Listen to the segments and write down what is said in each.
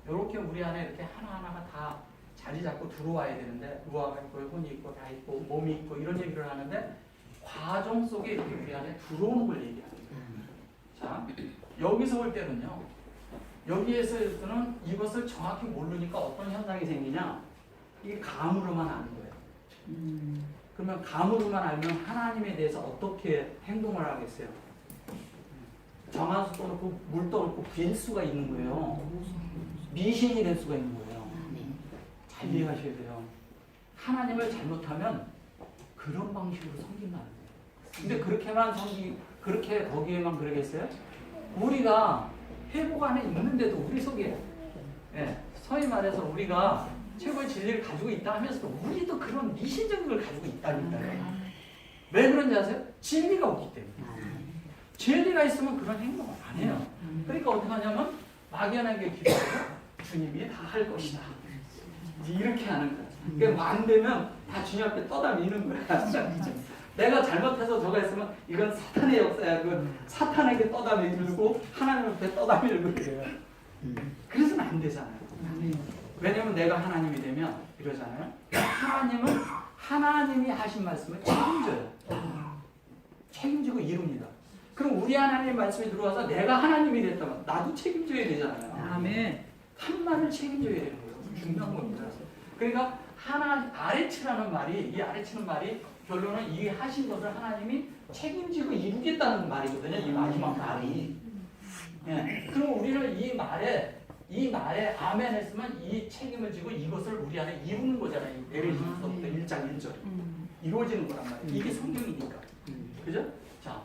이렇게 우리 안에 이렇게 하나하나가 다 자리 잡고 들어와야 되는데 루아가 있고 혼이 있고 다 있고 몸이 있고 이런 얘기를 하는데 과정 속에 이렇게 우리 안에 들어오는 걸 얘기하는 거예요. 자, 여기서 올 때는요. 여기에서는 이것을 정확히 모르니까 어떤 현상이 생기냐? 이게 감으로만 아는 거예요. 그러면 감으로만 알면 하나님에 대해서 어떻게 행동을 하겠어요? 정한수 떠놓고 물 떠놓고 빌 수가 있는 거예요. 미신이 될 수가 있는 거예요. 잘 이해하셔야 돼요. 하나님을 잘못하면 그런 방식으로 섬기면 안 돼요. 근데 그렇게 거기에만 그러겠어요? 우리가 회복 안에 있는데도 우리 속에, 예, 소위 말해서 우리가 최고의 진리를 가지고 있다 하면서도 우리도 그런 미신적인 걸 가지고 있다니까요. 왜 그런지 아세요? 진리가 없기 때문에. 진리가 있으면 그런 행동을 안 해요. 그러니까 어떻게 하냐면 막연하게 기도하고 주님이 다 할 것이다. 이렇게 하는 거야. 그러니까 안 되면 다 주님 앞에 떠다 미는 거야. 내가 잘못해서 저거 했으면 이건 사탄의 역사야. 그 사탄에게 떠다 밀고 하나님 앞에 떠다 밀고 그래요. 그래서는 안 되잖아요. 왜냐면 내가 하나님이 되면 이러잖아요. 하나님은 하나님이 하신 말씀을 책임져요. 책임지고 이룹니다. 그럼 우리 하나님 말씀이 들어와서 내가 하나님이 됐다면 나도 책임져야 되잖아요. 아멘. 한 말을 책임져야 되는 거예요. 중요한 겁니다. 그러니까 아래치라는 말이, 이 아래치는 말이 결론은 이 하신 것을 하나님이 책임지고 이루겠다는 말이거든요. 이 마지막 말이. 예. 그럼 우리는 이 말에 아멘 했으면 이 책임을 지고 이것을 우리 안에 이루는 거잖아요. 에레미야서부터 1장 1절. 이루어지는 거란 말이에요. 이게 성경이니까. 그죠? 자,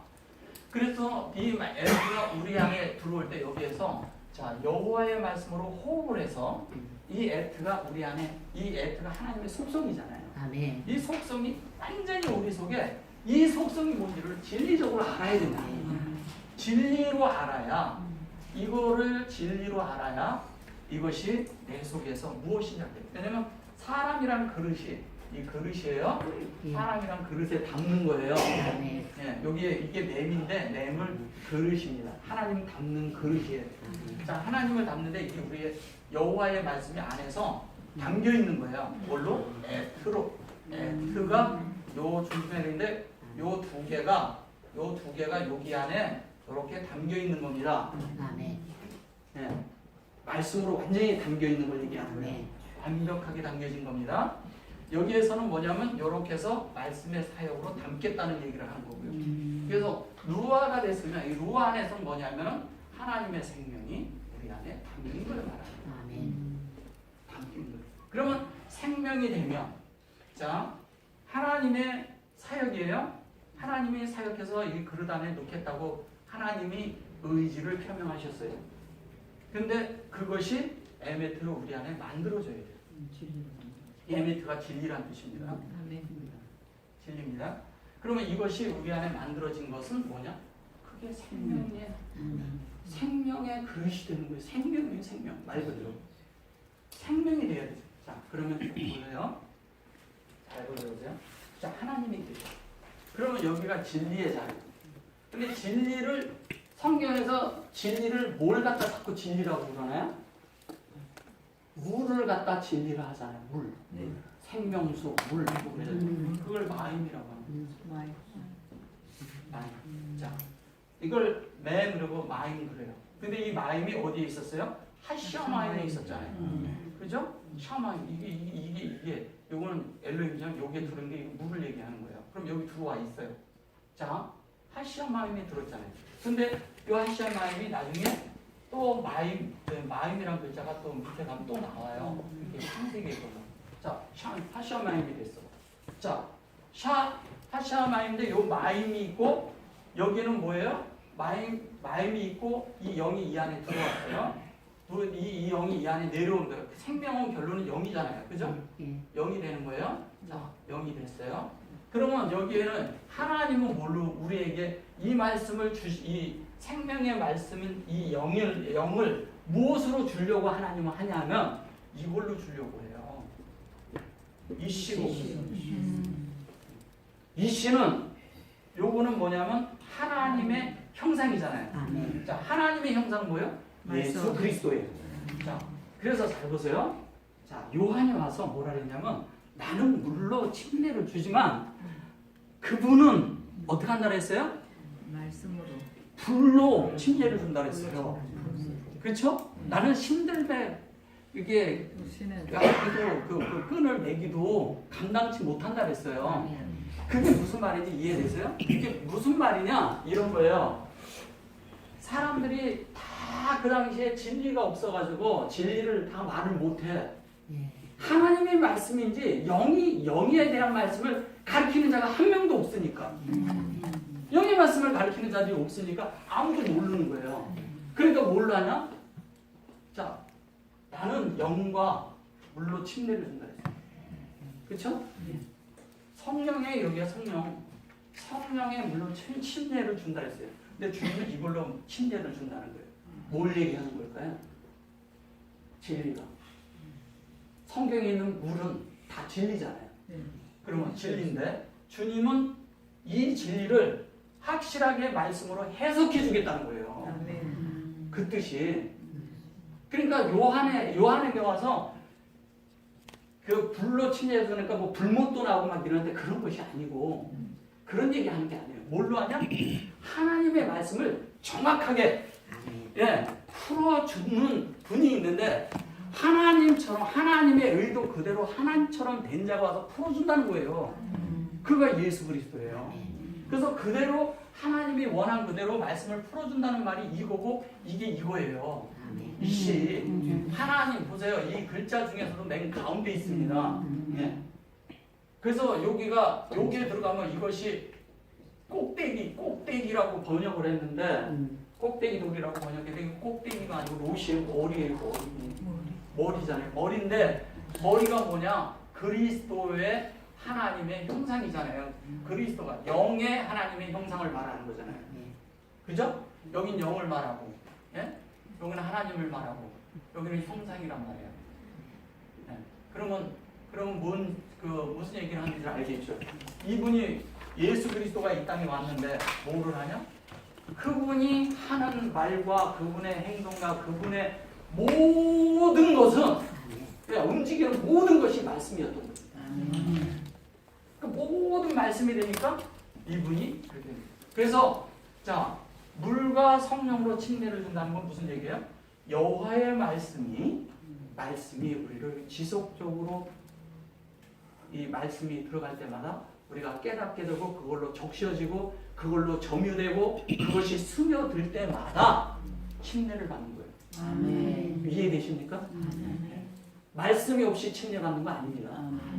그래서 이 에레미야가 우리 안에 들어올 때 여기에서 자, 여호와의 말씀으로 호흡을 해서 이 에트가 우리 안에, 이 에트가 하나님의 속성이잖아요. 아멘. 이 속성이 완전히 우리 속에 이 속성이 뭔지를 진리적으로 알아야 된다. 진리로 알아야, 이거를 진리로 알아야 이것이 내 속에서 무엇이냐. 왜냐면 사람이란 그릇이, 이 그릇이에요. 사람이란 그릇에 담는 거예요. 예, 여기에 이게 램인데 램을 그릇입니다. 하나님 담는 그릇이에요. 자, 하나님을 담는데 이게 우리의 여호와의 말씀이 안에서 담겨 있는 거예요. 뭘로? 에트로. 에트가 요 중심에인데 요 두 개가 여기 안에 이렇게 담겨 있는 겁니다. 예, 말씀으로 완전히 담겨 있는 걸 얘기하는 거예요. 완벽하게 담겨진 겁니다. 여기에서는 뭐냐면 이렇게 해서 말씀의 사역으로 담겠다는 얘기를 하는 거고요. 그래서 루아가 됐으면 이 루아 안에서 뭐냐면 하나님의 생명이 우리 안에 담긴 걸 말합니다. 담긴 걸. 그러면 생명이 되면 자, 하나님의 사역이에요. 하나님이 사역해서 이 그릇 안에 놓겠다고 하나님이 의지를 표명하셨어요. 근데 그것이 에메트로 우리 안에 만들어져야 돼요. 에메트가 진리란 뜻입니다. 진리입니다. 그러면 이것이 우리 안에 만들어진 것은 뭐냐? 그게 생명의 그릇이 되는 거예요. 생명이에요, 생명. 말 그대로. 생명이 돼야 되죠. 자, 그러면 보세요. 잘 보세요. 자, 하나님이 계셔. 그러면 여기가 진리의 자리. 근데 진리를, 성경에서 진리를 뭘 갖다 자꾸 진리라고 그러나요? 물을 갖다 진리를 하잖아요. 물. 생명수, 물. 그걸 마임이라고 합니다. 마임. 자, 이걸 매 그러고 마임 그래요. 근데 이 마임이 어디에 있었어요? 하샤마임에 있었잖아요. 그죠? 샤마임. 이게 요거는 엘로힘이잖아요. 여기에 들어온 게 물을 얘기하는 거예요. 그럼 여기 들어와 있어요. 자, 하샤마임이 들었잖아요. 근데 이 하샤마임이 나중에 또 마임이라는 글자가 또 밑에 가면 또 나와요. 이렇게 창세기에 보면. 자, 하샤마임이 됐어. 자, 하샤마임인데 요 마임이 있고 여기는 뭐예요? 마임이 있고 이 영이 이 안에 들어왔어요. 이 영이 이 안에 내려온 거예요. 생명은 결론은 영이잖아요. 그죠? 영이 되는 거예요. 자, 영이 됐어요. 그러면 여기에는 하나님은 뭘로 우리에게 이 말씀을 이 생명의 말씀인 이 영을 무엇으로 주려고 하나님은 하냐면 이걸로 주려고 해요. 이 씨로. 이 씨는 요거는 뭐냐면 하나님의 형상이잖아요. 자, 하나님의 형상 뭐예요? 예수 그리스도예요. 자, 그래서 잘 보세요. 자, 요한이 와서 뭐라 그랬냐면 나는 물로 침례를 주지만 그분은 어떻게 한다 그랬어요? 말씀으로 불로 침례를 준다 그랬어요. 그렇죠? 나는 신들배 이게 신은 그 끈을 매기도 감당치 못한다 그랬어요. 그게 무슨 말인지 이해되세요? 이게 무슨 말이냐? 이런 거예요. 사람들이 다 그 당시에 진리가 없어가지고 진리를 다 말을 못해. 하나님의 말씀인지 영에 대한 말씀을 가르치는 자가 한 명도 없으니까. 영의 말씀을 가르치는 자들이 없으니까 아무도 모르는 거예요. 그러니까 뭘 하냐? 자, 나는 영과 물로 침례를 준다 했어요. 그렇죠? 성령의 여기가 성령의 물로 침례를 준다 했어요. 근데 주님은 이걸로 침례를 준다는 거예요. 뭘 얘기하는 걸까요? 진리가. 성경에 있는 물은 다 진리잖아요. 그러면 진리인데 주님은 이 진리를 확실하게 말씀으로 해석해 주겠다는 거예요. 그 뜻이. 그러니까 요한에게 와서 그 불로 침례해 주니까 뭐 불못도 나오고 막 이러는데 그런 것이 아니고 그런 얘기 하는 게 아니에요. 뭘로 하냐? 하나님의 말씀을 정확하게 풀어주는 분이 있는데 하나님처럼 하나님의 의도 그대로 하나님처럼 된 자가 와서 풀어준다는 거예요. 그가 예수 그리스도예요. 그래서 그대로 하나님이 원한 그대로 말씀을 풀어준다는 말이 이거고 이게 이거예요. 이시 하나님 보세요. 이 글자 중에서도 맨 가운데 있습니다. 그래서 여기에 들어가면 이것이 꼭대기라고 번역을 했는데 꼭대기 돌이라고 번역했는데 꼭대기가 아니고 롯이에요. 머리예요. 머리잖아요. 머리인데 머리가 뭐냐? 그리스도의 하나님의 형상이잖아요. 그리스도가 영의 하나님의 형상을 말하는 거잖아요. 그죠? 여긴 영을 말하고, 여기는 하나님을 말하고, 여기는 형상이란 말이에요. 그러면 무슨 얘기를 하는지 알겠죠? 이분이 예수 그리스도가 이 땅에 왔는데 뭐를 하냐? 그분이 하는 말과 그분의 행동과 그분의 모든 것은 움직이는 모든 것이 말씀이었던 거예요. 그 모든 말씀이 되니까 이분이 그렇게 됩니다. 그래서 자 물과 성령으로 침례를 준다는 건 무슨 얘기예요? 여호와의 말씀이 우리를 지속적으로 이 말씀이 들어갈 때마다 우리가 깨닫게 되고 그걸로 적셔지고 그걸로 점유되고 그것이 스며들 때마다 침례를 받는 거예요. 아멘. 이해되십니까? 말씀이 없이 침례받는 거 아닙니다.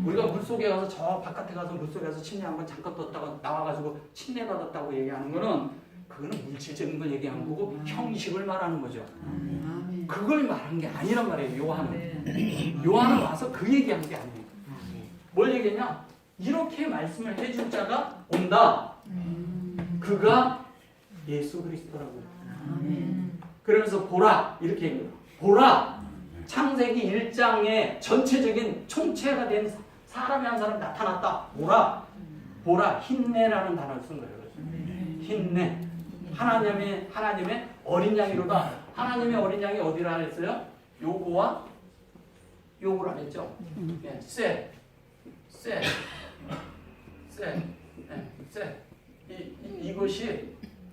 우리가 물속에 가서 저 바깥에 가서 물속에 가서 침례 한번 잠깐 떴다가 나와가지고 침례받았다고 얘기하는 거는 그거는 물질적인 걸 얘기하는 거고 형식을 말하는 거죠. 그걸 말한 게 아니란 말이에요. 요한은 와서 그 얘기한 게 아니에요. 뭘 얘기했냐? 이렇게 말씀을 해줄 자가 온다. 그가 예수 그리스도라고. 그러면서 보라 이렇게 얘기해요. 보라 창세기 1장에 전체적인 총체가 된 사람이 한 사람 나타났다. 보라 힘내라는 단어를 쓴 거예요. 힘내. 하나님의 어린 양이로다. 하나님의 어린 양이 어디라 그랬어요? 요거와 요거라 그랬죠. 세.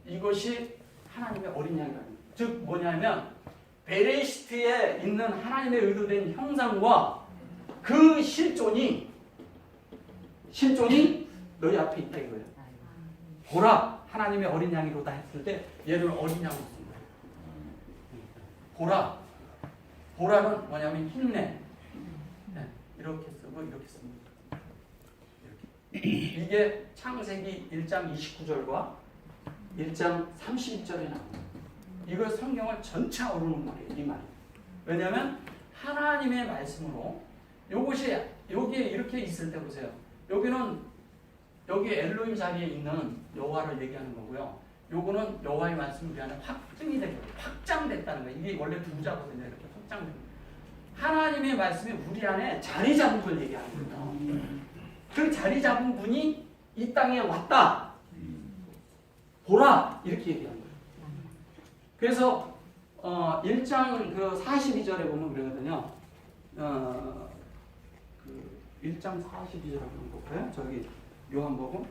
이것이 하나님의 어린 양이라는 거예요. 즉 뭐냐면 베레시트에 있는 하나님의 의도된 형상과 그 실존이 너희 앞에 있다 이거예요. 보라 하나님의 어린 양이로다 했을 때 얘를 어린 양으로 쓴 거예요. 보라는 뭐냐면 힘내. 이렇게 쓰고 이렇게 씁니다. 이게 창세기 1장 29절과 1장 32절에 나옵니다. 이걸 성경을 전체 오르는 말이에요. 이 말이. 왜냐하면 하나님의 말씀으로 여기에 이렇게 있을 때 보세요. 여기 엘로힘 자리에 있는 여호와를 얘기하는 거고요. 요거는 여호와의 말씀이 우리 안에 확증이 되고 확장됐다는 거예요. 이게 원래 두 자거든요. 이렇게 확장된 거예요. 하나님의 말씀이 우리 안에 자리 잡은 걸 얘기하는 거예요. 그 자리 잡은 분이 이 땅에 왔다. 보라 이렇게 얘기하는 거예요. 그래서 1장 그 42절에 보면 그러거든요. 그 1장 42절에 보면 볼까요? 저기 요한복음.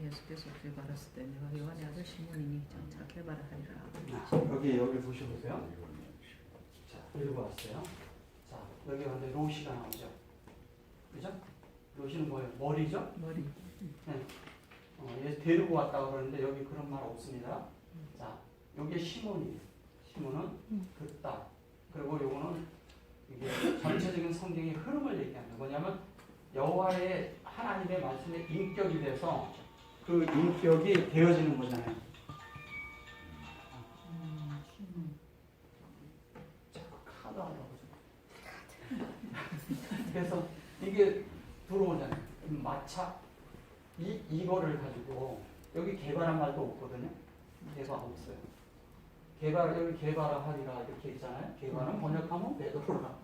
예수께서 그를 말했을 때 내가 요한의 아들 시몬이니 장차 개발하리라. 여기 보셔보세요. 자, 읽어봤어요. 자, 여기 근데 로시가 나오죠. 그죠? 로시는 뭐예요? 머리죠? 머리. 네. 얘 데리고 왔다고 그러는데 여기 그런 말 없습니다. 자, 여기 시몬이에요. 시몬은 긋다. 그리고 요거는 이게 전체적인 성경의 흐름을 얘기하는 뭐냐면 여호와의 하나님의 말씀의 인격이 돼서 그 인격이 되어지는 거잖아요. 자꾸 카드 하려고 그래서 이게 들어오잖아요. 마차 이거를 가지고 여기 개발한 말도 없거든요. 개발 없어요. 여기 개발하리라 이렇게 있잖아요. 개발은 번역하면 베드로라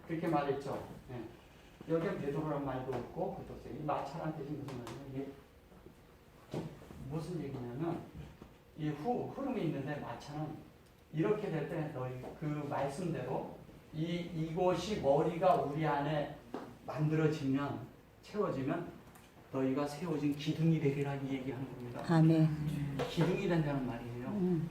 그렇게 말했죠. 네. 여기는 베드로란 말도 없고 그것도 이 마차란 뜻이 무슨 말이냐면 이게 무슨 얘기냐면 이 흐름이 있는데 마차는 이렇게 될 때 너희 그 말씀대로 이것이 머리가 우리 안에 만들어지면 채워지면 너희가 세워진 기둥이 되리라 이 얘기하는 겁니다. 아멘. 기둥이 된다는 말이에요.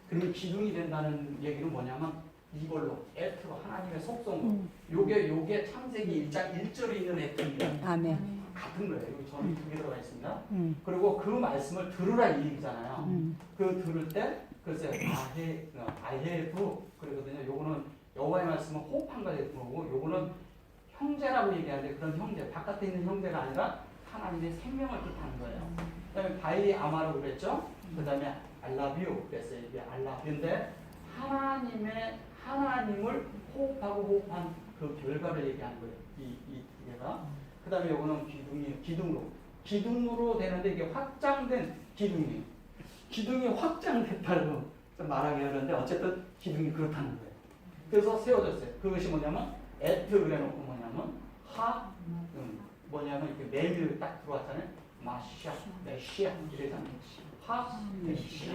그러면 기둥이 된다는 얘기는 뭐냐면 이걸로 에트로 하나님의 속성으로 요게 창세기 1장 1절에 있는 에트입니다. 아멘. 같은 거예요. 여기 저는 두 개 들어가 있습니다. 그리고 그 말씀을 들으라 이 얘기잖아요. 그 들을 때 글쎄 아헤부 그러거든요. 요거는 여호와의 말씀은 호흡한가 되는 거고 요거는 형제라고 얘기하는데 그런 형제 바깥에 있는 형제가 아니라 하나님의 생명을 뜻하는 거예요. 그다음에 바이 아마로 그랬죠. 그다음에 알라뷰 그랬어요. 이게 알라뷰인데 하나님을 호흡한 그 결과를 얘기하는 거예요. 이 두 개가. 그다음에 요거는 기둥으로 되는데 이게 확장된 기둥이에요. 기둥이 확장됐다고 말하기 어려운데 어쨌든 기둥이 그렇다는 거예요. 그래서 세워졌어요. 그것이 뭐냐면 에트 그래놓고 뭐냐면 뭐냐면 이렇게 메밀 딱 들어왔잖아요. 메시아 이래잖아요. 메시아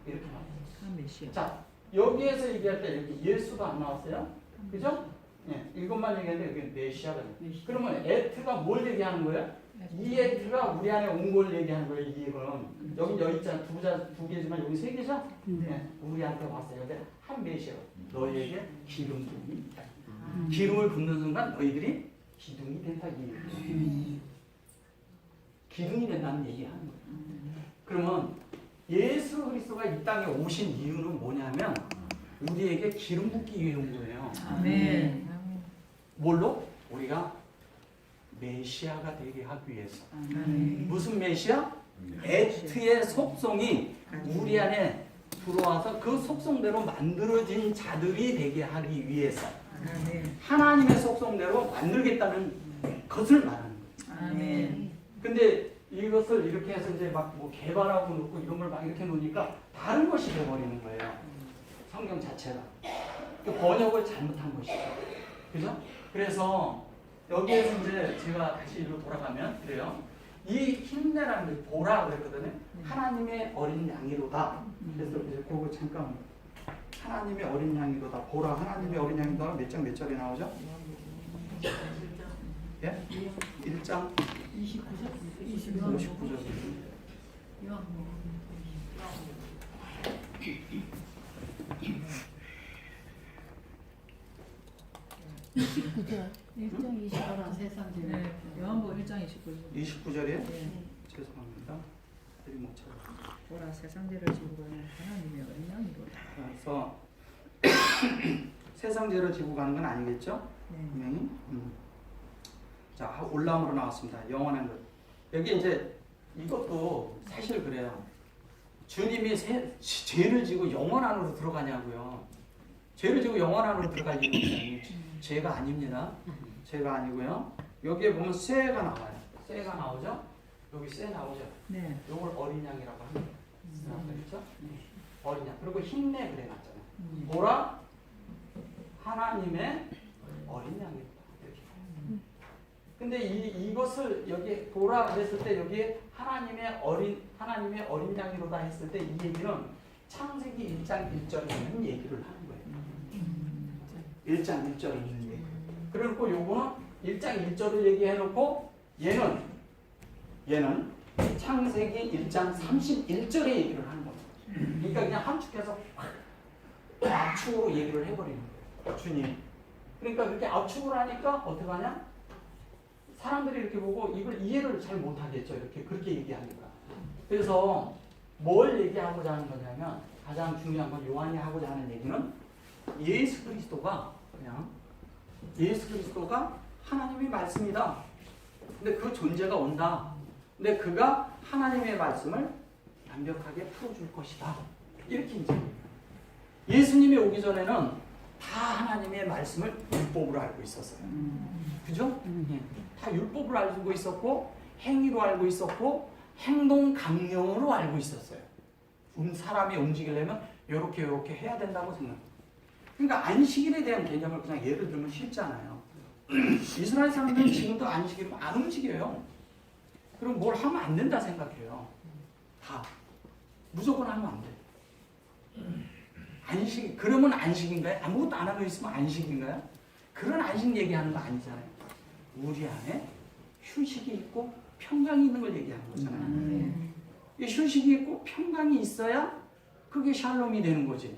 이렇게 나와요. 메시아. 자 여기에서 얘기할 때 여기 예수가 안 나왔어요. 그죠? 예, 이것만 얘기하는데 여기 메시아거든요. 그러면 에트가 뭘 얘기하는 거예요? 이 에트가 우리 안에 온 걸 얘기하는 거예요. 이거는 여기 있잖아 두 개지만 여기 세 개죠? 네, 우리한테 왔어요. 근데 한 메시아 너희에게 기름 부음이 있다. 기름을 붓는 순간 너희들이 기둥이 된다 이 얘기예요. 기둥이 된다는 얘기하는 거예요. 그러면 예수 그리스도가 이 땅에 오신 이유는 뭐냐면 우리에게 기름 붓기 위해 온 거예요. 아멘. 뭘로? 우리가 메시아가 되게 하기 위해서. 아멘. 무슨 메시아? 에트의 속성이 우리 안에 들어와서 그 속성대로 만들어진 자들이 되게 하기 위해서 아멘. 하나님의 속성대로 만들겠다는 것을 말하는 거예요. 아멘. 근데 이것을 이렇게 해서 이제 막 뭐 개발하고 놓고 이런 걸 막 이렇게 놓으니까 다른 것이 되어버리는 거예요. 성경 자체가. 그 번역을 잘못한 것이죠. 그죠? 그래서 여기에서 이제 제가 다시 일로 돌아가면 그래요. 이 힘내라는 게 보라 그랬거든요. 하나님의 어린 양이로다. 그래서 이제 그거 잠깐 하나님의 어린 양이로다. 보라 하나님의 어린 양이로다. 몇 장 몇 절에 나오죠? 예? 1장 59절. 네. 요한복음 1장 29절. 29절이에요? 네. 죄송합니다. 여기 못 찾았어요. 보라 세상 죄를 지고 가는 하나님의 어린 양이로다. 그래서 세상 죄를 지고 가는 건 아니겠죠? 네. 분명히. 자 올라옴으로 나왔습니다. 영원한 것. 여기 이제 이것도 사실 그래요. 주님이 죄를 지고 영원 안으로 들어가냐고요. 죄를 지고 영원 안으로 들어갈 이유는 죄가 아닙니다. 죄가 아니고요. 여기에 보면 쇠가 나와요. 쇠가 나오죠? 여기 쇠 나오죠? 네. 이걸 어린 양이라고 합니다. 그렇죠? 어린 양. 그리고 힘내 그래 놨잖아요. 보라 하나님의 어린 양이다. 이렇게. 근데 이것을 여기 보라 그랬을 때 여기에 하나님의 어린 양이로다 했을 때 이 얘기는 창세기 1장 1절에 있는 얘기를 하는 거예요. 1장 1절에 있는 얘기. 그리고 요거는 1장 1절을 얘기해놓고 얘는 창세기 1장 31절에 얘기를 하는 거예요. 그러니까 그냥 함축해서 압축으로 얘기를 해버리는 거예요. 주님. 그러니까 그렇게 압축을 하니까 어떻게 하냐? 사람들이 이렇게 보고 이걸 이해를 잘 못하겠죠. 그렇게 얘기하니까. 그래서 뭘 얘기하고자 하는 거냐면 가장 중요한 건 요한이 하고자 하는 얘기는 예수 그리스도가 하나님의 말씀이다. 근데 그 존재가 온다. 근데 그가 하나님의 말씀을 완벽하게 풀어줄 것이다. 이렇게 이제 예수님이 오기 전에는 다 하나님의 말씀을 율법으로 알고 있었어요. 그죠? 다 율법으로 알고 있었고 행위로 알고 있었고 행동 강령으로 알고 있었어요. 사람이 움직이려면 이렇게 해야 된다고 생각해요. 그러니까 안식일에 대한 개념을 그냥 예를 들면 쉽잖아요. 이스라엘 사람들은 지금도 안식일은 안 움직여요. 그럼 뭘 하면 안 된다 생각해요. 다 무조건 하면 안 돼. 안식, 그러면 안식인가요? 아무것도 안 하고 있으면 안식인가요? 그런 안식 얘기하는 거 아니잖아요. 우리 안에 휴식이 있고 평강이 있는 걸 얘기하는 거잖아요. 이 휴식이 있고 평강이 있어야 그게 샬롬이 되는 거지.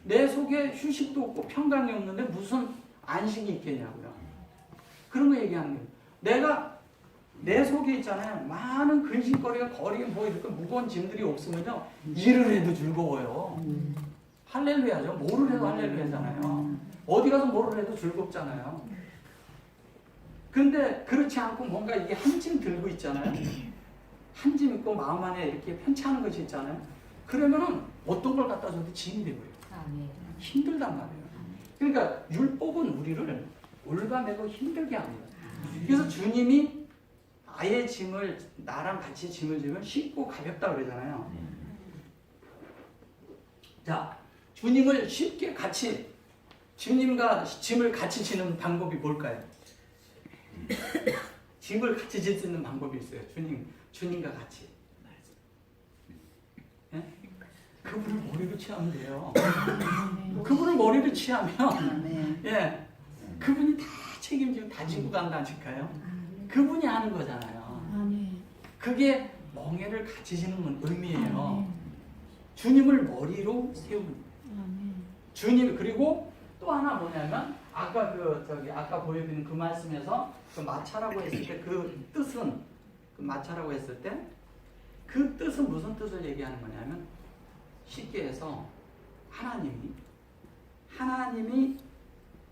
내 속에 휴식도 없고 평강이 없는데 무슨 안식이 있겠냐고요. 그런 거 얘기하는 거예요. 내가 내 속에 있잖아요. 많은 근심거리가 뭐 이렇게 무거운 짐들이 없으면요. 일을 해도 즐거워요. 할렐루야죠. 뭐를 해도 할렐루야잖아요. 어디 가서 뭐를 해도 즐겁잖아요. 근데 그렇지 않고 뭔가 이게 한 짐 들고 있잖아요. 한 짐 있고 마음 안에 이렇게 편치하는 것이 있잖아요. 그러면은 어떤 걸 갖다 줘도 짐이 되고요. 힘들단 말이에요. 그러니까 율법은 우리를 올가매고 힘들게 합니다. 그래서 주님이 아예 짐을 나랑 같이 짐을 지면 쉽고 가볍다 그러잖아요. 자, 주님을 쉽게 같이 주님과 짐을 같이 지는 방법이 뭘까요? 짐을 같이 질 수 있는 방법이 있어요. 주님과 같이. 예? 그분을 머리로 취하면 돼요. 그분을 머리로 취하면 예, 그분이 다 책임지고 다 지고 간다니까요. 그분이 하는 거잖아요. 그게 멍에를 같이 지는 의미예요. 주님을 머리로 세우는. 주님, 그리고 또 하나 뭐냐면 아까 아까 보여드린 그 말씀에서 그 마차라고 했을 때 그 뜻은 마차라고 했을 때 그 뜻은 무슨 뜻을 얘기하는 거냐면 쉽게 해서 하나님이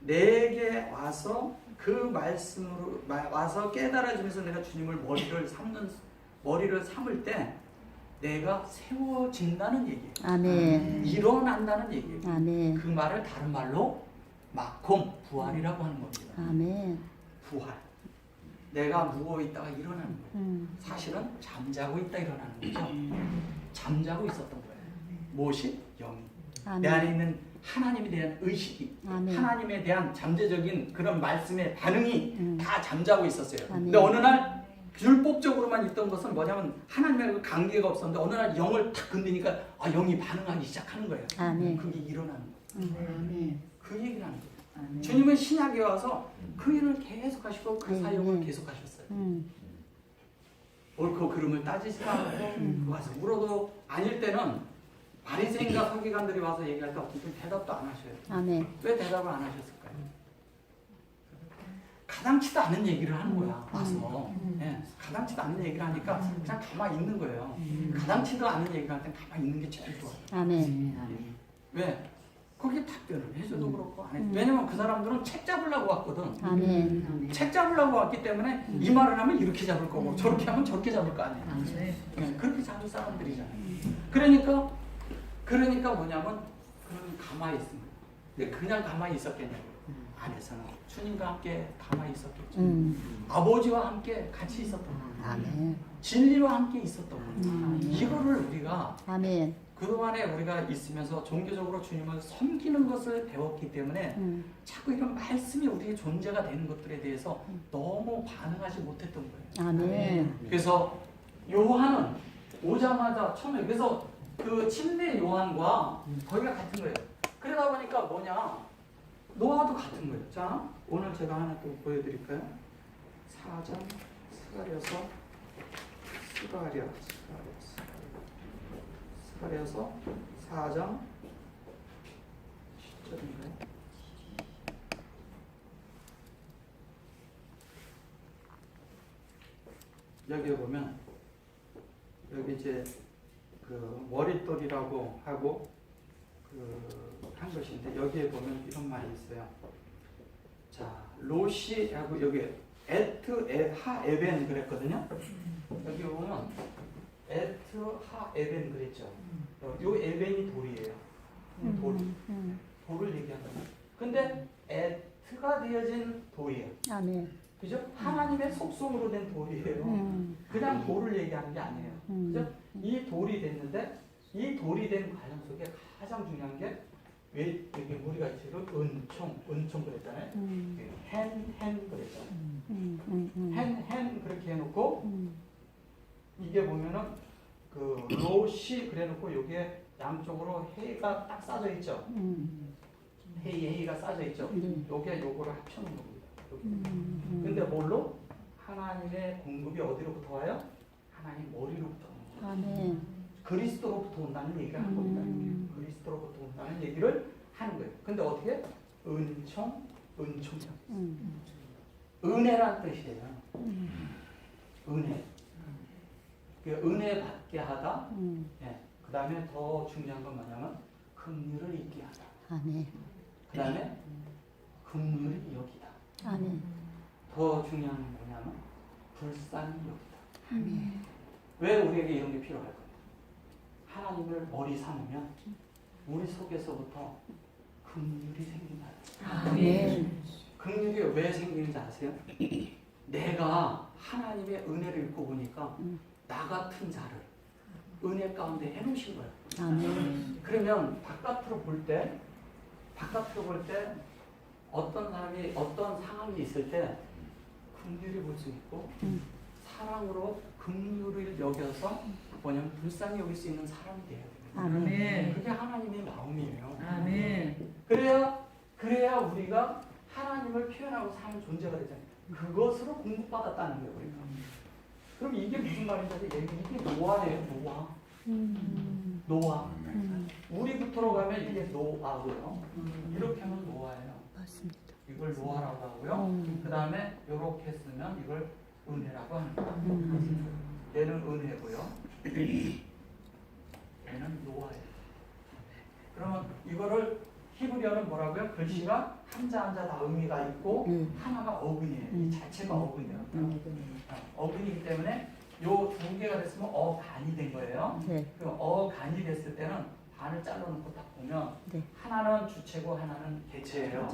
내게 와서 그 말씀으로 와서 깨달아지면서 내가 주님을 머리를 삼을 때 내가 세워진다는 얘기예요. 아멘. 일어난다는 얘기예요. 아멘. 그 말을 다른 말로 마콤, 부활이라고 하는 겁니다. 아멘. 부활. 내가 누워있다가 일어나는 거예요. 사실은 잠자고 있다 일어나는 거죠. 잠자고 있었던 거예요. 무엇이? 영이. 아멘. 내 안에 있는 하나님에 대한 의식이, 아멘. 하나님에 대한 잠재적인 그런 말씀의 반응이 다 잠자고 있었어요. 아멘. 근데 어느 날 율법적으로만 있던 것은 뭐냐면 하나님과 관계가 없었는데 어느 날 영을 탁 건드니까 영이 반응하기 시작하는 거예요. 아멘. 그게 일어나는 거예요. 아멘. 그 얘기를 하는 거예요. 아멘. 주님은 신약에 와서 그 일을 계속하시고 그 사역을 계속하셨어요. 옳고 그름을 따지지 않고 와서 물어도 아닐 때는 바리새인과 서기관들이 와서 얘기할 때 어떻게 대답도 안 하셔요. 아멘. 왜 대답을 안 하셨을까요? 가당치도 않은 얘기를 하는 거야. 와서 예, 가당치도 않은 얘기를 하니까 그냥 가만히 있는 거예요. 가당치도 않은 얘기를 할 땐 가만히 있는 게 제일 좋아요. 아멘. 왜? 거기에 답변을 해줘도 그렇고 안 해도. 왜냐면 그 사람들은 책 잡으려고 왔거든. 아멘. 책 잡으려고 왔기 때문에 이 말을 하면 이렇게 잡을 거고 저렇게 하면 저렇게 잡을 거 아니에요. 네, 그렇게 잡을 사람들이잖아요. 그러니까 뭐냐면 그러면 가만히 있습니다. 근데 그냥 가만히 있었겠냐고요. 안에서는 주님과 함께 가만히 있었겠죠. 아버지와 함께 같이 있었던 거예요. 아멘. 진리와 함께 있었던 거예요. 이거를 우리가 아멘. 그동안에 우리가 있으면서 종교적으로 주님을 섬기는 것을 배웠기 때문에 자꾸 이런 말씀이 우리의 존재가 되는 것들에 대해서 너무 반응하지 못했던 거예요. 아멘. 그래서 요한은 오자마자 처음에 그래서 그 침례 요한과 거기가 같은 거예요. 그러다 보니까 뭐냐 노아도 같은 거예요. 자 오늘 제가 하나 또 보여드릴까요? 4장 스가랴서 4장 10절인가요? 여기에 보면 여기 이제 그 머릿돌이라고 하고 그 한 것인데 여기에 보면 이런 말이 있어요. 자 로시 하고 여기 에트 하 에벤 그랬거든요. 여기 보면 에트 하 에벤 그랬죠. 요 에벤이 돌이에요. 돌을 얘기하는 거예요. 근데 에트가 되어진 돌이에요. 아멘. 그죠? 하나님의 속성으로 된 돌이에요. 그냥 돌을 얘기하는 게 아니에요. 그죠? 이 돌이 됐는데 이 돌이 된 과정 속에 가장 중요한 게 왜 여기 우리가 지금 은총 그랬잖아요. 헨 그랬잖아요. 헨 그렇게 해놓고 이게 보면은 그 로시 그래놓고 여기에 양쪽으로 해가 딱 싸져 있죠. 헤이가 싸져 있죠. 요게 요거를 합쳐놓은 겁니다. 근데 뭘로? 하나님의 공급이 어디로부터 와요? 하나님 머리로부터. 아멘. 그리스도로부터 온다는 얘기를 하는 겁니다. 그리스도로부터 온다는 얘기를 하는 거예요. 근데 어떻게? 은총이요. 은혜란 뜻이에요. 은혜. 그 은혜 받게 하다. 네. 그 다음에 더 중요한 건 뭐냐면 긍휼을 있게 하다. 아멘. 그 다음에 긍휼을 여기다. 아멘. 더 중요한 건 뭐냐면 불쌍히 여기다. 아멘. 왜 우리에게 이런 게 필요할까요? 하나님을 머리 삼으면 우리 속에서부터 긍휼이 생긴다. 아멘. 긍휼이 왜 생기는지 아세요? 내가 하나님의 은혜를 읽고 보니까 나 같은 자를 은혜 가운데 해놓으신 거예요. 아멘. 그러면 바깥으로 볼 때 어떤 사람이 어떤 상황이 있을 때 긍휼히 볼 수 있고 사랑으로 긍휼을 여겨서 뭐냐면 불쌍히 여길 수 있는 사람이 돼야 돼요. 아멘. 그게 하나님의 마음이에요. 아멘. 그래야 우리가 하나님을 표현하고 사는 존재가 되잖아요. 그것으로 공급받았다는 거예요, 우리가. 그럼 이게 무슨 말인지 이게 노아예요, 노아. 노아. 우리부터로 가면 이게 노아고요. 이렇게 하면 노아예요. 맞습니다. 이걸 노아라고 하고요. 그 다음에 이렇게 쓰면 이걸 은혜라고 하는 거예요. 얘는 은혜고요. 얘는 노아예요. 그러면 이거를 히브리어는 뭐라고요? 글씨가 한자 한자 다 의미가 있고 하나가 어근이에요. 이 자체가 어근이에요. 어근이기 때문에 요 두 개가 됐으면 어간이 된 거예요. 네. 그 어간이 됐을 때는 반을 잘라놓고 딱 보면 네. 하나는 주체고 하나는 개체예요.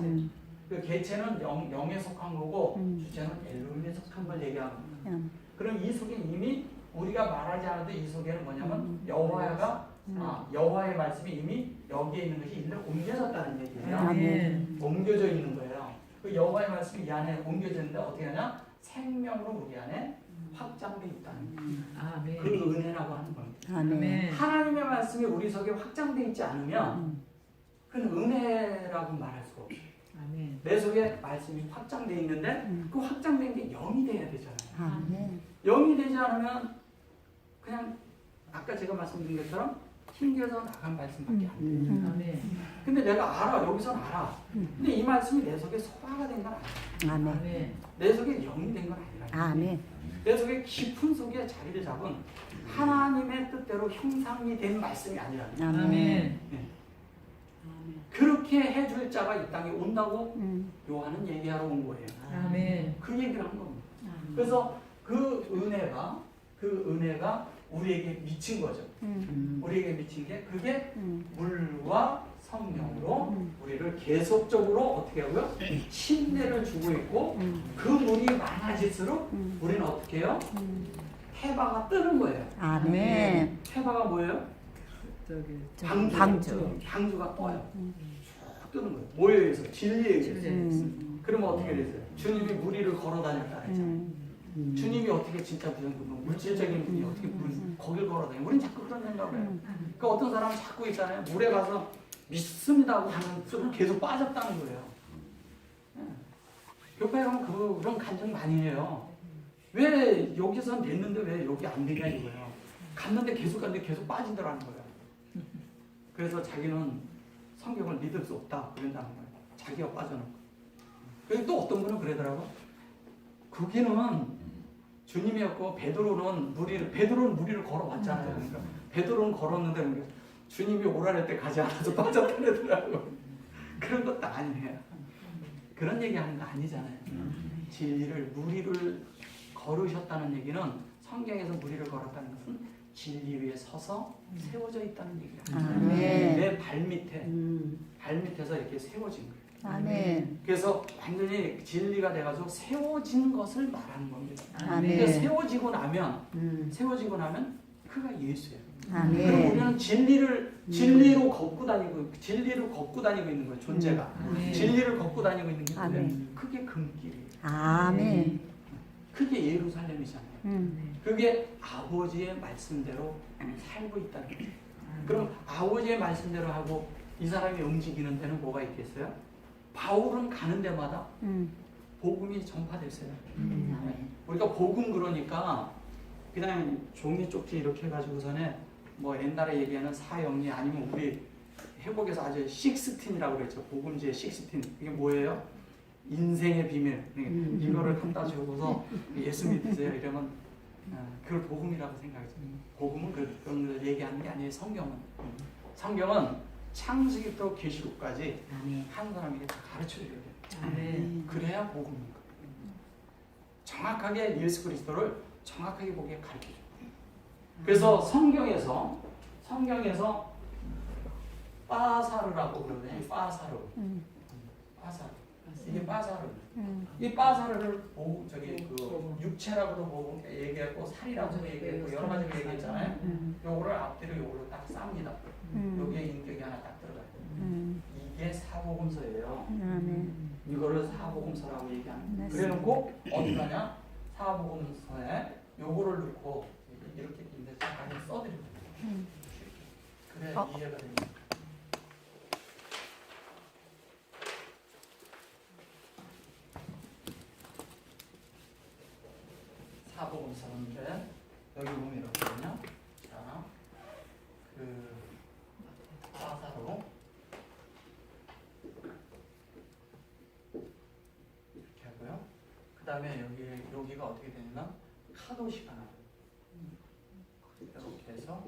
그 개체는 영에 속한 거고 주체는 엘로힘에 속한 걸 얘기하는 거예요. 그럼 이 속에 이미 우리가 말하지 않아도 이 속에는 뭐냐면 여호와의 말씀이 이미 여기에 있는 것이 일로 옮겨졌다는 얘기예요. 아멘. 옮겨져 있는 거예요. 그 여호와의 말씀이 이 안에 옮겨졌는데 어떻게 하냐? 생명으로 우리 안에 확장돼 있다는 거예요. 아멘. 그 은혜라고 하는 겁니다. 아멘. 하나님의 말씀이 우리 속에 확장돼 있지 않으면 그건 은혜라고 말할 수가 없어요. 아멘. 내 속에 말씀이 확장돼 있는데 그 확장된 게 영이 돼야 되잖아요. 아멘. 영이 되지 않으면 그냥 아까 제가 말씀드린 것처럼 튕겨서 나간 말씀밖에 안 돼요. 아멘. 근데 내가 알아. 여기서는 알아. 근데 이 말씀이 내 속에 소화가 된 건 아니야. 아멘. 아멘. 내 속에 영이 된 건 아니라. 아멘. 내 속에 깊은 속에 자리를 잡은 하나님의 뜻대로 형상이 된 말씀이 아니라. 아멘. 그렇게 해줄 자가 이 땅에 온다고 요한은 얘기하러 온 거예요. 아멘. 그 얘기를 한 겁니다. 그래서 그 은혜가 우리에게 미친 거죠. 우리에게 미친 게 그게 물과 성령으로 우리를 계속적으로 어떻게 하고요? 신뢰를 주고 있고 그 물이 많아질수록 우리는 어떻게 해요? 해바가 뜨는 거예요. 아멘. 해바가 풍파가 뭐예요? 저기 방주가 떠요. 쭉 뜨는 거예요. 뭐에 의해서? 진리에 의해서. 진리에 그러면 어떻게 됐어요? 주님이 무리를 걸어 다녔다 했잖아요. 주님이 어떻게 진짜 무슨 물질적인 분이 어떻게 거길 걸어 다녀요? 우린 자꾸 그런 생각을 해요. 그러니까 어떤 사람은 자꾸 있잖아요. 물에 가서 믿습니다 하고 하면 좀 계속 빠졌다는 거예요. 교회에 가면 그런 간증 많이 해요. 왜 여기선 됐는데 왜 여기 안 되냐 이거예요. 갔는데 계속 갔는데 계속 빠지더라는 거예요. 그래서 자기는 성경을 믿을 수 없다 그런다는 거예요. 자기가 빠져놓고. 그리고 또 어떤 분은 그러더라고. 거기는 주님이었고 베드로는 무리를 걸어왔잖아요. 그러니까 베드로는 걸었는데 그러니까 주님이 오라를 때 가지 않아서 빠졌다 그러더라고. 그런 것도 아니에요. 그런 얘기하는 거 아니잖아요. 진리를 무리를 걸으셨다는 얘기는 성경에서 무리를 걸었다는 것은 진리 위에 서서 세워져 있다는 얘기예요. 아멘. 내 발밑에서 이렇게 세워진 거예요. 아멘. 그래서 완전히 진리가 돼가지고 세워진 것을 말하는 겁니다. 아멘. 그러니까 세워지고 나면 그가 예수예요. 그럼 아멘. 우리는 진리로 걷고 다니고 있는 거예요. 존재가 진리를 걷고 다니고 있는 게 뭐예요? 아멘. 그게 금길이에요. 아멘. 그게 예루살렘이잖아요. 그게 아버지의 말씀대로 살고 있다는 거예요. 그럼 아버지의 말씀대로 하고 이 사람이 움직이는 데는 뭐가 있겠어요? 바울은 가는 데마다 복음이 전파됐어요. 우리가 복음 그러니까 그냥 종이 쪽지 이렇게 해가지고서는 뭐 옛날에 얘기하는 사형리 아니면 우리 회복에서 아주 16이라고 그랬죠. 복음지의 16. 이게 뭐예요? 인생의 비밀. 이거를 갖다 주고서 예수 믿으세요 이러면 그걸 복음이라고 생각해요. 복음은 그런 걸 얘기하는 게 아니에요. 성경은 창세기부터 계시록까지 한 사람에게 다 가르쳐줘야 돼요. 그래야 복음인 거예요. 정확하게 예수 그리스도를 정확하게 보게 가르쳐줘요. 그래서 성경에서 빠사르라고 그러거든요. 빠사르. 이게 빠사르. 이 빠사르를 육체라고도 보고 얘기했고 살이라고도 얘기했고 여러 가지 얘기했잖아요. 요거를 앞뒤로 요거를 딱 쌉니다. 여기에 인격이 하나 딱 들어가요. 이게 사복음서예요. 이거를 사복음서라고 얘기하는 거예요. 그래놓고 어디 가냐? 사복음서에 요거를 넣고 이렇게 있는데 많이 써드립니다. 그래 이해가 됩니다. 사복음서인데 여기 보면 이렇거든요. 자, 빠사로 이렇게 하고요. 그 다음에 여기가 어떻게 되냐면 카도시가 나와요. 이렇게 해서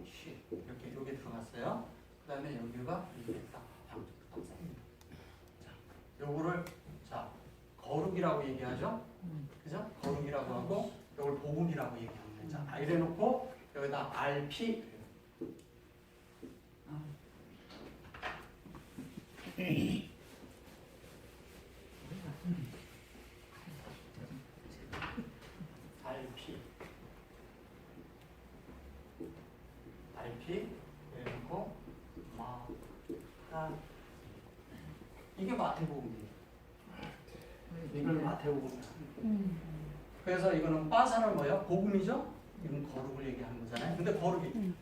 이렇게 여기 들어갔어요. 그 다음에 여기가 이렇게 딱 쌓입니다. 자, 요거를 거룩이라고 얘기하죠. 그죠? 거룩이라고 하고 이걸 복음이라고 얘기합니다. 자, 이래놓고 여기다 RP 이래놓고 이게 마태복음이에요. 이걸 마태복음이에요. 그래서 이거는 빠사는 뭐예요? 복음이죠? 이건 거룩을 얘기하는 거잖아요. 근데 거룩이